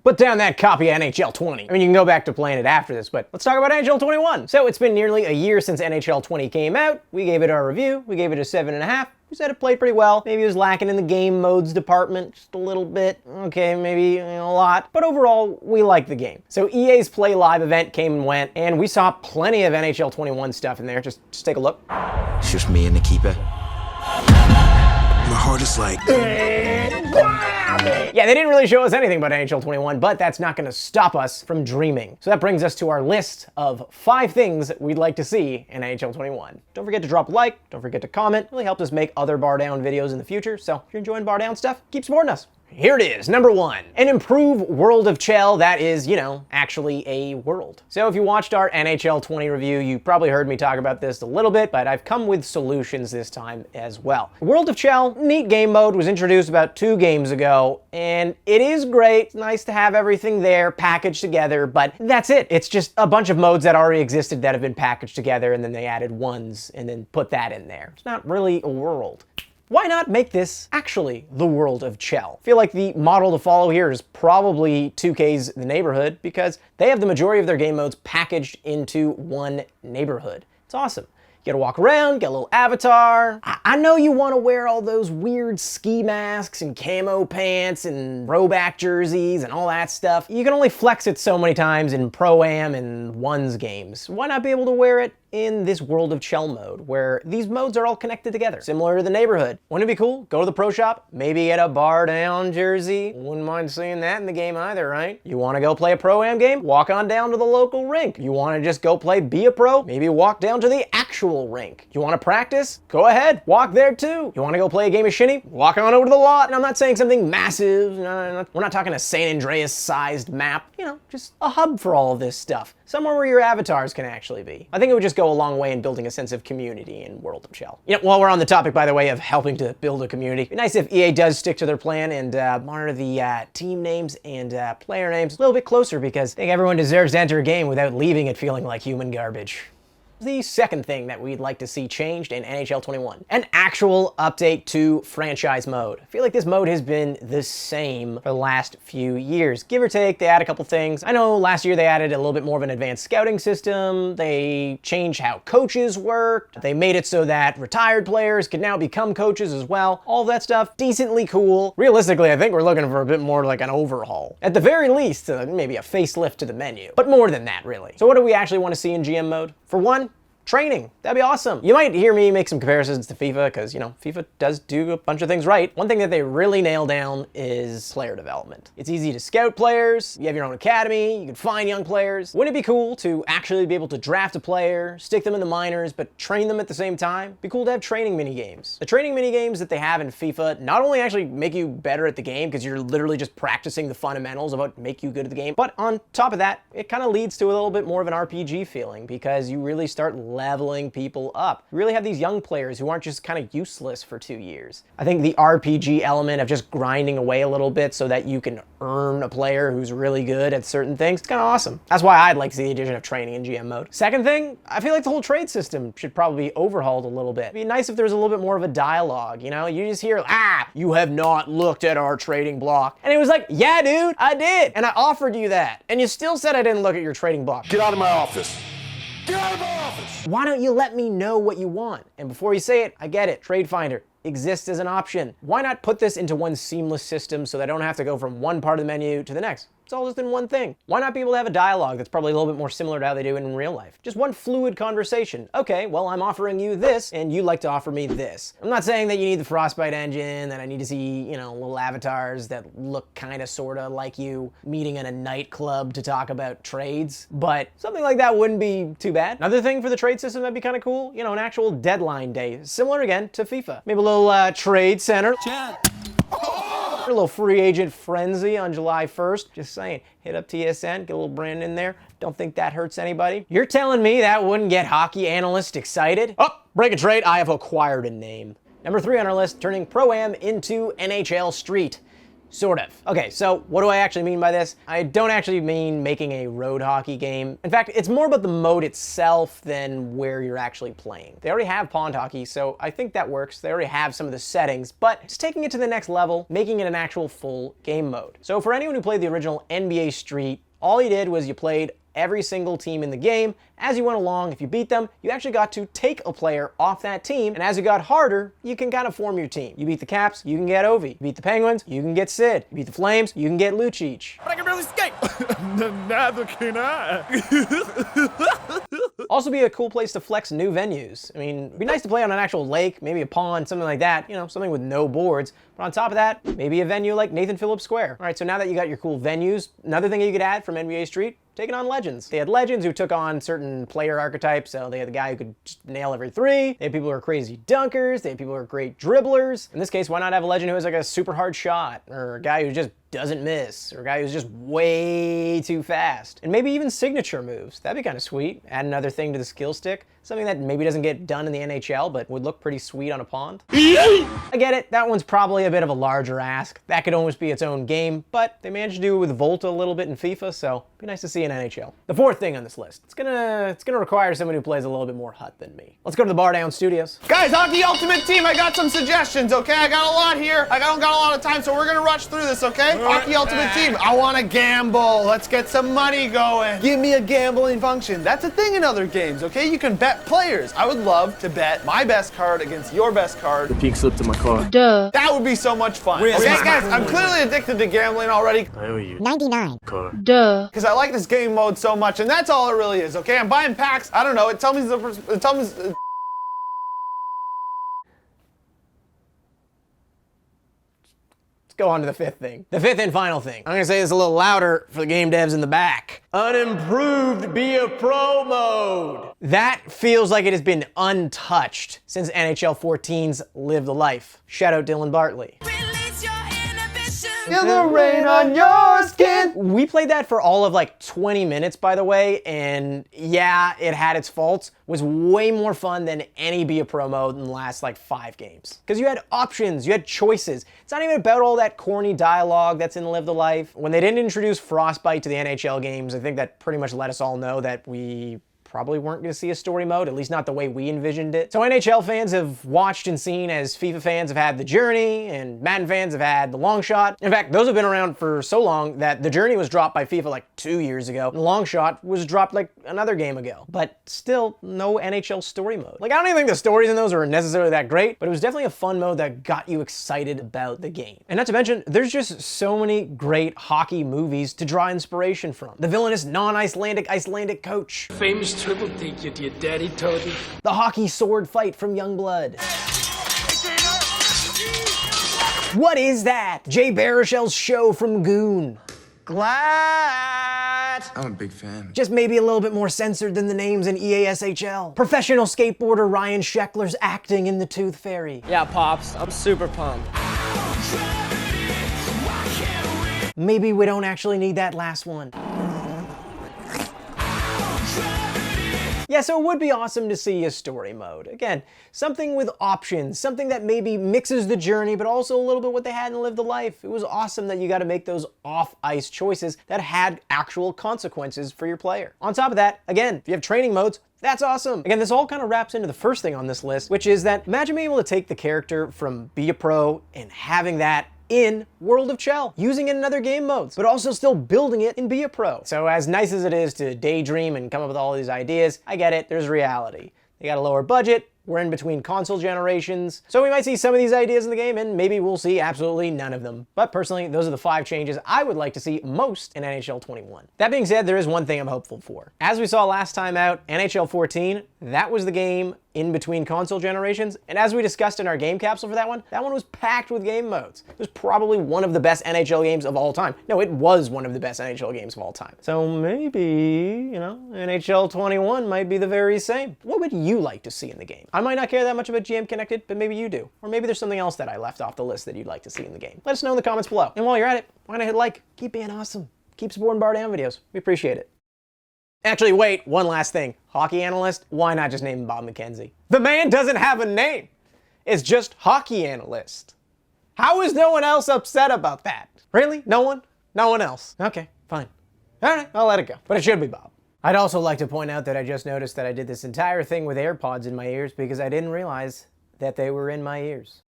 Put down that copy of NHL 20. I mean, you can go back to playing it after this, but let's talk about NHL 21. So it's been nearly a year since NHL 20 came out. We gave it our review. We gave it a 7.5. We said it played pretty well. Maybe it was lacking in the game modes department just a little bit. Okay, maybe a lot. But overall, we liked the game. So EA's Play Live event came and went, and we saw plenty of NHL 21 stuff in there. Just take a look. It's just me and the keeper. My heart is like... Yeah, they didn't really show us anything about NHL 21, but that's not going to stop us from dreaming. So that brings us to our list of 5 things we'd like to see in NHL 21. Don't forget to drop a like, don't forget to comment. It really helps us make other Bar Down videos in the future, so if you're enjoying Bar Down stuff, keep supporting us. Here it is, number 1. An improved World of Chell that is, actually a world. So if you watched our NHL 20 review, you probably heard me talk about this a little bit, but I've come with solutions this time as well. World of Chell, neat game mode, was introduced about 2 games ago, and it is great. It's nice to have everything there packaged together, but that's it. It's just a bunch of modes that already existed that have been packaged together, and then they added ones and then put that in there. It's not really a world. Why not make this actually the World of Chell? I feel like the model to follow here is probably 2K's The Neighborhood because they have the majority of their game modes packaged into one neighborhood. It's awesome. You gotta walk around, get a little avatar. I know you wanna wear all those weird ski masks and camo pants and throwback jerseys and all that stuff. You can only flex it so many times in Pro-Am and Ones games. Why not be able to wear it in this World of Chell mode, where these modes are all connected together, similar to The Neighborhood? Wouldn't it be cool? Go to the pro shop, maybe get a Bar Down jersey. Wouldn't mind seeing that in the game either, right? You wanna go play a Pro-Am game? Walk on down to the local rink. You wanna just go play Be a Pro? Maybe walk down to the actual rink. You wanna practice? Go ahead, walk there too. You wanna go play a game of shinny? Walk on over to the lot. And I'm not saying something massive. We're not talking a San Andreas-sized map. Just a hub for all of this stuff. Somewhere where your avatars can actually be. I think it would just go a long way in building a sense of community in World of Chell. While we're on the topic, by the way, of helping to build a community, it'd be nice if EA does stick to their plan and monitor the team names and player names a little bit closer, because I think everyone deserves to enter a game without leaving it feeling like human garbage. The second thing that we'd like to see changed in NHL 21, an actual update to franchise mode. I feel like this mode has been the same for the last few years. Give or take, they add a couple things. I know last year they added a little bit more of an advanced scouting system. They changed how coaches worked. They made it so that retired players could now become coaches as well. All of that stuff, decently cool. Realistically, I think we're looking for a bit more like an overhaul. At the very least, maybe a facelift to the menu. But more than that, really. So what do we actually want to see in GM mode? For one, training. That'd be awesome. You might hear me make some comparisons to FIFA because, FIFA does do a bunch of things right. One thing that they really nail down is player development. It's easy to scout players. You have your own academy. You can find young players. Wouldn't it be cool to actually be able to draft a player, stick them in the minors, but train them at the same time? It'd be cool to have training mini-games. The training mini-games that they have in FIFA not only actually make you better at the game because you're literally just practicing the fundamentals of what make you good at the game, but on top of that, it kind of leads to a little bit more of an RPG feeling because you really start leveling people up. You really have these young players who aren't just kind of useless for 2 years. I think the RPG element of just grinding away a little bit so that you can earn a player who's really good at certain things, it's kind of awesome. That's why I'd like to see the addition of training in GM mode. Second thing, I feel like the whole trade system should probably be overhauled a little bit. It'd be nice if there was a little bit more of a dialogue, You just hear, you have not looked at our trading block. And it was like, yeah, dude, I did. And I offered you that. And you still said I didn't look at your trading block. Get out of my office. Get out of my office! Why don't you let me know what you want? And before you say it, I get it. Trade Finder exists as an option. Why not put this into one seamless system so that I don't have to go from one part of the menu to the next? It's all just in one thing. Why not be able to have a dialogue that's probably a little bit more similar to how they do it in real life? Just one fluid conversation. Okay, well, I'm offering you this, and you'd like to offer me this. I'm not saying that you need the Frostbite engine, that I need to see, little avatars that look kind of sort of like you meeting in a nightclub to talk about trades, but something like that wouldn't be too bad. Another thing for the trade system that'd be kind of cool, an actual deadline day, similar again to FIFA. Maybe a little trade center. A little free agent frenzy on July 1st. Just saying, hit up TSN, get a little brand in there. Don't think that hurts anybody. You're telling me that wouldn't get hockey analysts excited? Oh, break a trade, I have acquired a name. Number 3 on our list, turning Pro-Am into NHL Street. Sort of. Okay, so what do I actually mean by this? I don't actually mean making a road hockey game. In fact, it's more about the mode itself than where you're actually playing. They already have pond hockey, so I think that works. They already have some of the settings, but just taking it to the next level, making it an actual full game mode. So for anyone who played the original NBA Street, all you did was you played every single team in the game. As you went along, if you beat them, you actually got to take a player off that team, and as it got harder, you can kind of form your team. You beat the Caps, you can get Ovi. You beat the Penguins, you can get Sid. You beat the Flames, you can get Lucic. But I can barely skate! Neither can I. Also be a cool place to flex new venues. I mean, it'd be nice to play on an actual lake, maybe a pond, something like that, you know, something with no boards. But on top of that, maybe a venue like Nathan Phillips Square. All right, so now that you got your cool venues, another thing you could add from NBA Street, taking on legends. They had legends who took on certain player archetypes, so they had the guy who could just nail every three. They had people who are crazy dunkers. They had people who are great dribblers. In this case, why not have a legend who has like a super hard shot, or a guy who just doesn't miss, or a guy who's just way too fast? And maybe even signature moves. That'd be kind of sweet. Add another thing to the skill stick. Something that maybe doesn't get done in the NHL, but would look pretty sweet on a pond. I get it, that one's probably a bit of a larger ask. That could almost be its own game, but they managed to do it with Volta a little bit in FIFA, so it'd be nice to see in NHL. The fourth thing on this list, it's gonna require someone who plays a little bit more hut than me. Let's go to the Bar Down Studios. Guys, Hockey Ultimate Team, I got some suggestions, okay? I got a lot here. I don't got a lot of time, so we're gonna rush through this, okay? Hockey Ultimate Team, I wanna gamble. Let's get some money going. Give me a gambling function. That's a thing in other games, okay? You can bet players. I would love to bet my best card against your best card. The pink slipped in my car. Duh. That would be so much fun. Okay, guys, I'm clearly addicted to gambling already I owe you. 99. Car. Duh. because I like this game mode so much, and that's all it really is, okay? I'm buying packs. I don't know. It tells me Let's go on to the fifth thing. The fifth and final thing. I'm gonna say this a little louder for the game devs in the back. Unimproved Be a Pro mode. That feels like it has been untouched since NHL 14's Live the Life. Shout out Dylan Bartley. Feel the rain on your skin. We played that for all of like 20 minutes, by the way, and yeah, it had its faults. It was way more fun than any Be a Pro mode in the last like 5 games. Because you had options, you had choices. It's not even about all that corny dialogue that's in Live the Life. When they didn't introduce Frostbite to the NHL games, I think that pretty much let us all know that we probably weren't going to see a story mode, at least not the way we envisioned it. So NHL fans have watched and seen as FIFA fans have had the Journey, and Madden fans have had the Long Shot. In fact, those have been around for so long that the Journey was dropped by FIFA like 2 years ago, and the Long Shot was dropped like another game ago. But still, no NHL story mode. Like, I don't even think the stories in those are necessarily that great, but it was definitely a fun mode that got you excited about the game. And not to mention, there's just so many great hockey movies to draw inspiration from. The villainous non-Icelandic coach. Famous triple dink your dear daddy told you. The hockey sword fight from Youngblood. What is that? Jay Baruchel's show from Goon. Glad. I'm a big fan. Just maybe a little bit more censored than the names in EASHL. Professional skateboarder Ryan Sheckler's acting in The Tooth Fairy. Yeah, Pops, I'm super pumped. Maybe we don't actually need that last one. Yeah, so it would be awesome to see a story mode. Again, something with options, something that maybe mixes the Journey, but also a little bit what they had in Live the Life. It was awesome that you got to make those off-ice choices that had actual consequences for your player. On top of that, again, if you have training modes, that's awesome. Again, this all kind of wraps into the first thing on this list, which is that imagine being able to take the character from Be a Pro and having that in World of Chell, using it in other game modes, but also still building it in Be a Pro. So as nice as it is to daydream and come up with all these ideas, I get it, there's reality. They got a lower budget, we're in between console generations, so we might see some of these ideas in the game, and maybe we'll see absolutely none of them. But personally, those are the 5 changes I would like to see most in NHL 21. That being said, there is one thing I'm hopeful for. As we saw last time out, NHL 14, that was the game in between console generations, and as we discussed in our game capsule for that one was packed with game modes. It was probably one of the best NHL games of all time. No, it was one of the best NHL games of all time. So maybe, you know, NHL 21 might be the very same. What would you like to see in the game? I might not care that much about GM Connected, but maybe you do. Or maybe there's something else that I left off the list that you'd like to see in the game. Let us know in the comments below. And while you're at it, why not hit like? Keep being awesome. Keep supporting Bar Down videos. We appreciate it. Actually, wait, one last thing. Hockey analyst? Why not just name him Bob McKenzie? The man doesn't have a name. It's just hockey analyst. How is no one else upset about that? Really? No one? No one else? Okay, fine. All right, I'll let it go. But it should be Bob. I'd also like to point out that I just noticed that I did this entire thing with AirPods in my ears because I didn't realize that they were in my ears.